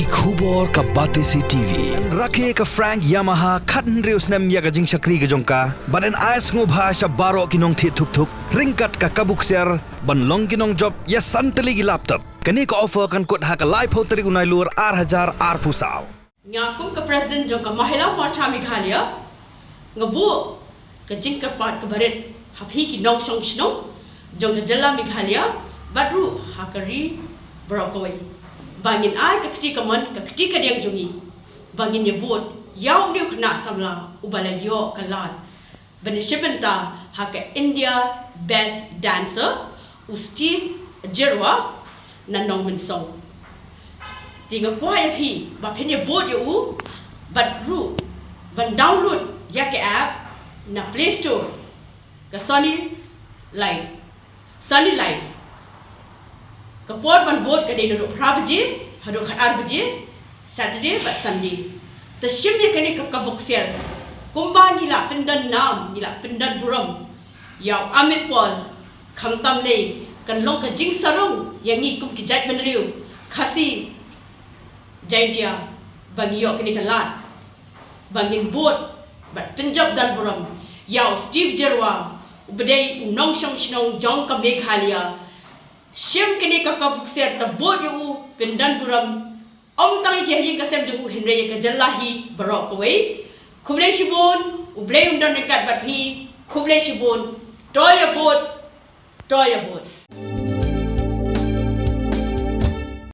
ki khubor ka bate si TV rakhe ka Frank Yamaha khatn reus nam ya ga jing shakri ga jongka baden ais ngo bhasha baro kinong thi thuk thuk ringkat ka kabuk ser ban long kinong job ya santali gi laptop kani ka offer kan kot ha ka live hoteri unai lur 8000 ar pusau ngakum ka president jong ka Mahila marcha Meghalaya ngabu ka jing ka pat ka baret hapi ki nong song shnong jong ka Jylla Meghalaya badru hakari brokawai bangin ai ka kti ka man ka kti ka diang jungi bangin ye bot yaw niu khna samla ubala yo kalat benishibenta ha ka India best dancer usti Jyrwa na nong min song tinga kwa ya phi ba phin ye bot yo badru ban download ya ke app na Play Store ka Sunny Life kapot ban bot ka dei do prabaje hado khatar baje Saturday but Sunday the shim ye kani ka kabuk sel kumba ngila pindan nam ngila pindan Burom yaw amit pol khamtam le kan long ka jing sarong yangi kum ki jaj ban riu khasi jaitia bangiyo kani ka lat bangin bot but pinjab dan Burom yaw Steve Jyrwa ubdei nong shong shnong jong ka Meghalaya Shem kini kakak bukser ta bot yu pindan Burom om tangi ke hi kasem ju hinre ye ka Jylla hi barok wei khuble shibon uble undan nekat bat hi khuble shibon toya bot